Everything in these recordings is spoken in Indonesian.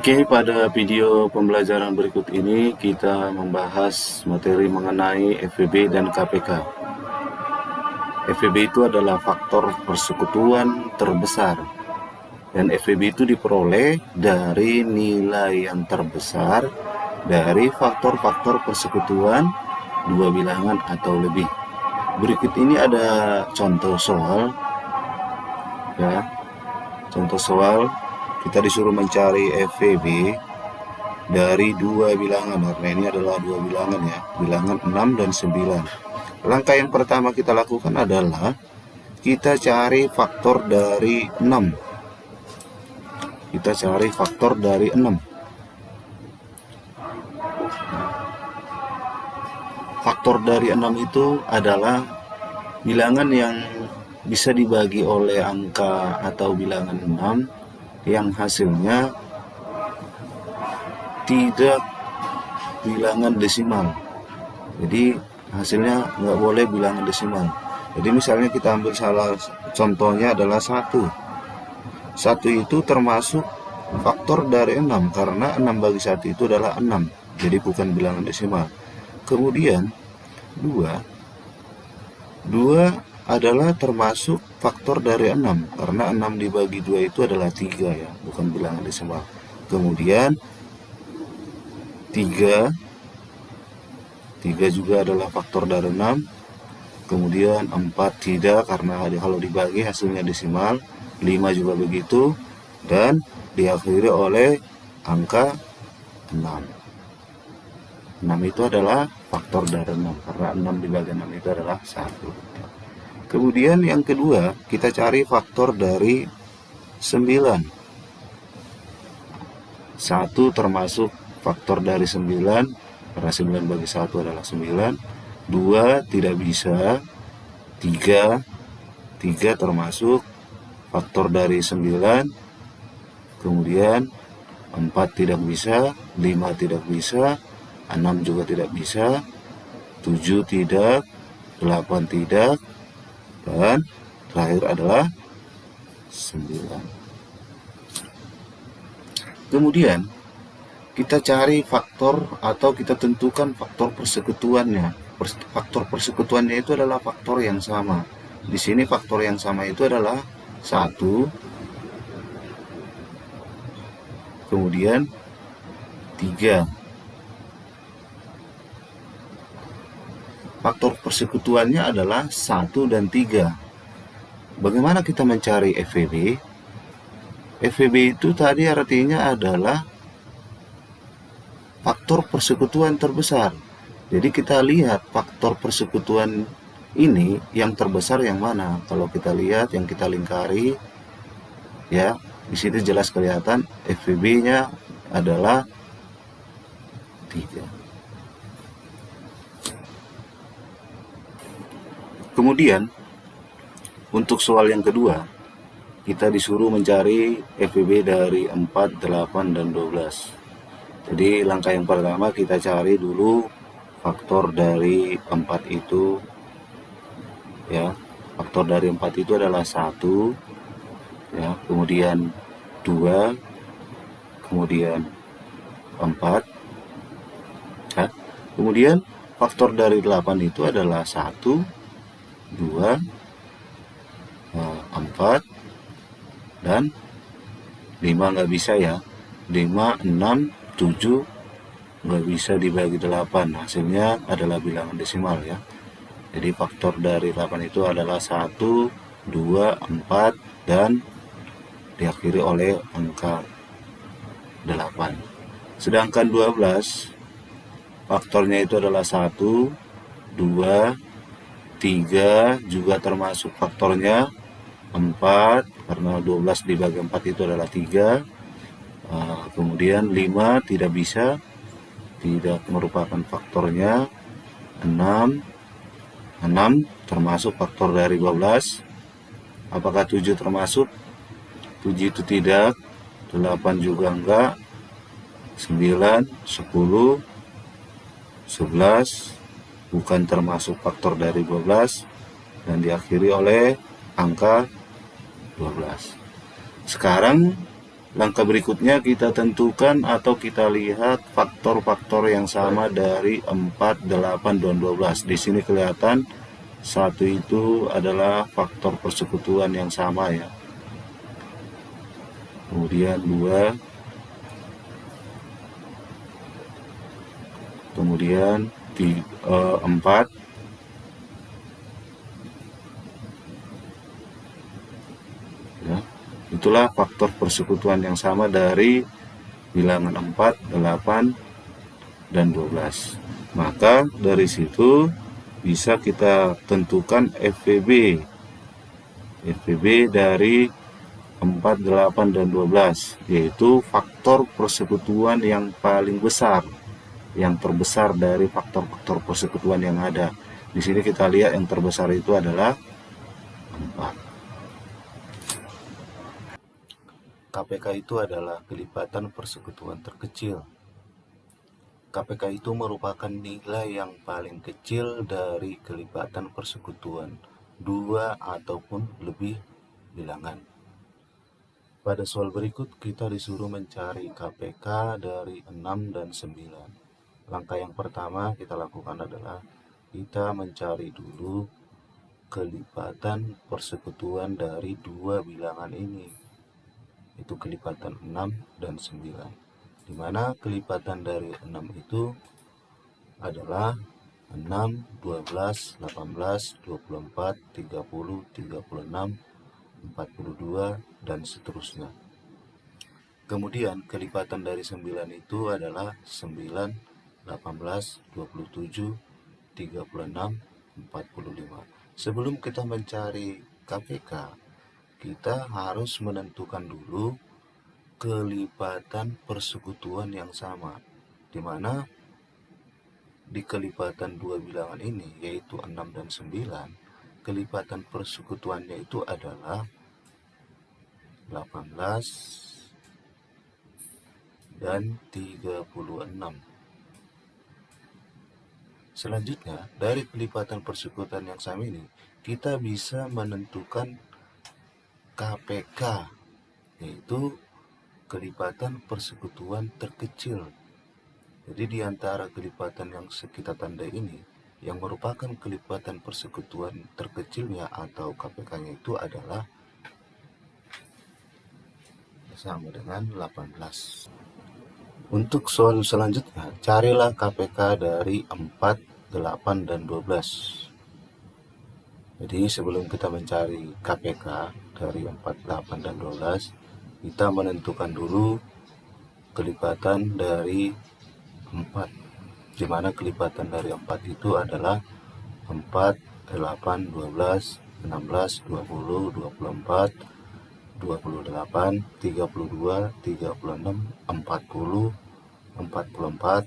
Oke, pada video pembelajaran berikut ini kita membahas materi mengenai FEB dan KPK. FEB itu adalah faktor persekutuan terbesar, dan FEB itu diperoleh dari nilai yang terbesar dari faktor-faktor persekutuan dua bilangan atau lebih. Berikut ini ada contoh soal, ya. Contoh soal, kita disuruh mencari FEB dari dua bilangan, karena ini adalah dua bilangan ya, bilangan 6 dan 9. Langkah yang pertama kita lakukan adalah kita cari faktor dari 6. Kita cari faktor dari 6. Faktor dari 6 itu adalah bilangan yang bisa dibagi oleh angka atau bilangan 6 yang hasilnya tidak bilangan desimal. Jadi hasilnya nggak boleh bilangan desimal. Jadi misalnya kita ambil salah contohnya adalah 1. 1 itu termasuk faktor dari 6 karena 6 bagi 1 itu adalah 6. Jadi bukan bilangan desimal. Kemudian 2 adalah termasuk faktor dari 6 karena 6 dibagi 2 itu adalah 3 ya, bukan bilangan desimal. Kemudian 3 juga adalah faktor dari 6. Kemudian 4 tidak karena kalau dibagi hasilnya desimal. 5 juga begitu, dan diakhiri oleh angka 6. 6 itu adalah faktor dari 6 karena 6 dibagi 6 itu adalah 1. Kemudian yang kedua, kita cari faktor dari 9. 1 termasuk faktor dari 9, karena 9 bagi 1 adalah 9. 2 tidak bisa. 3 termasuk faktor dari 9. Kemudian 4 tidak bisa. 5 tidak bisa. 6 juga tidak bisa. 7 tidak. 8 tidak. Dan terakhir adalah 9. Kemudian kita cari faktor atau kita tentukan faktor persekutuannya. Faktor persekutuannya itu adalah faktor yang sama. Di sini faktor yang sama itu adalah 1, kemudian 3. Faktor persekutuannya adalah 1 dan 3. Bagaimana kita mencari FEB? FEB itu tadi artinya adalah faktor persekutuan terbesar. Jadi kita lihat faktor persekutuan ini yang terbesar yang mana. Kalau kita lihat yang kita lingkari, ya, di sini jelas kelihatan FEB-nya adalah 3. Kemudian untuk soal yang kedua, kita disuruh mencari FEB dari 4, 8, dan 12. Jadi langkah yang pertama kita cari dulu faktor dari 4 itu, ya. Faktor dari 4 itu adalah 1, ya, kemudian 2, kemudian 4, ya. Kemudian faktor dari 8 itu adalah 1, 2, 4, dan 5 nggak bisa ya. 5, 6, 7 nggak bisa dibagi 8. Hasilnya adalah bilangan desimal ya. Jadi faktor dari 8 itu adalah 1, 2, 4, dan diakhiri oleh angka 8. Sedangkan 12 faktornya itu adalah 1, 2, 3 juga termasuk faktornya 4 karena 12 dibagi 4 itu adalah 3. Kemudian 5 tidak bisa, tidak merupakan faktornya. 6 termasuk faktor dari 12. Apakah 7 termasuk? 7 itu tidak. 8 juga enggak. 9, 10, 11 bukan termasuk faktor dari 12, dan diakhiri oleh angka 12. Sekarang Langkah berikutnya kita tentukan atau kita lihat faktor-faktor yang sama dari 4, 8, dan 12. Di sini kelihatan satu itu adalah faktor persekutuan yang sama ya. Kemudian 2, kemudian 4, ya. Itulah faktor persekutuan yang sama dari bilangan 4, 8, dan 12. Maka dari situ bisa kita tentukan FVB dari 4, 8, dan 12, yaitu faktor persekutuan yang paling besar, yang terbesar dari faktor-faktor persekutuan yang ada. Di sini kita lihat yang terbesar itu adalah 4. KPK itu adalah kelipatan persekutuan terkecil. KPK itu merupakan nilai yang paling kecil dari kelipatan persekutuan 2 ataupun lebih bilangan. Pada soal berikut kita disuruh mencari KPK dari 6 dan 9. Langkah yang pertama kita lakukan adalah kita mencari dulu kelipatan persekutuan dari dua bilangan ini, itu kelipatan 6 dan 9, di mana kelipatan dari 6 itu adalah 6, 12, 18, 24, 30, 36, 42, dan seterusnya. Kemudian kelipatan dari 9 itu adalah 9, 18, 27, 36, 45. Sebelum kita mencari KPK, kita harus menentukan dulu kelipatan persekutuan yang sama, di mana di kelipatan dua bilangan ini, yaitu 6 dan 9, kelipatan persekutuannya itu adalah 18 dan 36. Selanjutnya, dari kelipatan persekutuan yang sama ini, kita bisa menentukan KPK, yaitu kelipatan persekutuan terkecil. Jadi di antara kelipatan yang kita tandai ini, yang merupakan kelipatan persekutuan terkecilnya atau KPK-nya itu adalah sama dengan 18. Untuk soal selanjutnya, carilah KPK dari 4, 8, dan 12. Jadi sebelum kita mencari KPK dari 4, 8, dan 12, kita menentukan dulu kelipatan dari 4, di mana kelipatan dari 4 itu adalah 4, 8, 12, 16, 20, 24, 28, 32, 36, 40, 44,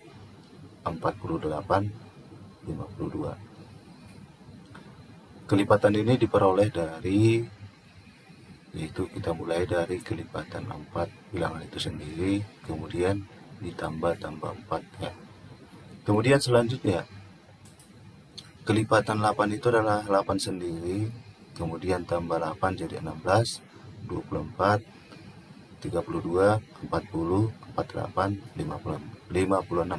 48, 52. Kelipatan ini diperoleh dari, yaitu kita mulai dari kelipatan 4 bilangan itu sendiri, kemudian ditambah 4 ya. Kemudian selanjutnya kelipatan 8 itu adalah 8 sendiri, kemudian tambah 8 jadi 16, 24, 32, 40, 48, 56.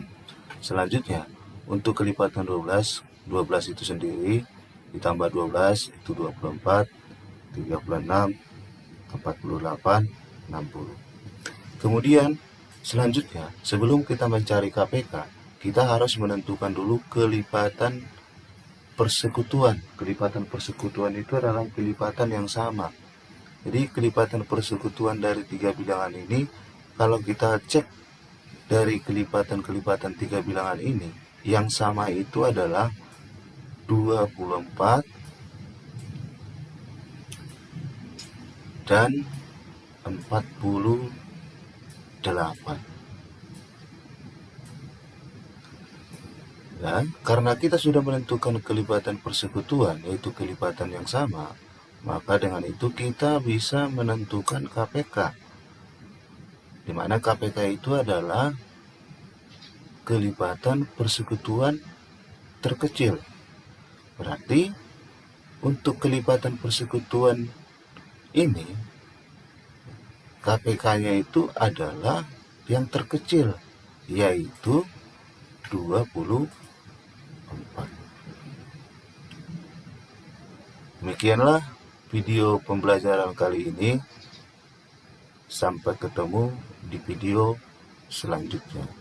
Selanjutnya untuk kelipatan 12 itu sendiri ditambah 12 itu 24, 36, 48, 60. Kemudian selanjutnya, sebelum kita mencari KPK, kita harus menentukan dulu kelipatan persekutuan. Kelipatan persekutuan itu adalah kelipatan yang sama. Jadi kelipatan persekutuan dari 3 bilangan ini, kalau kita cek dari kelipatan-kelipatan 3 bilangan ini, yang sama itu adalah 24 dan 48. Ya, karena kita sudah menentukan kelipatan persekutuan, yaitu kelipatan yang sama, maka dengan itu kita bisa menentukan KPK, di mana KPK itu adalah kelipatan persekutuan terkecil. Berarti untuk kelipatan persekutuan ini, KPK-nya itu adalah yang terkecil, yaitu 24. Demikianlah video pembelajaran kali ini. Sampai ketemu di video selanjutnya.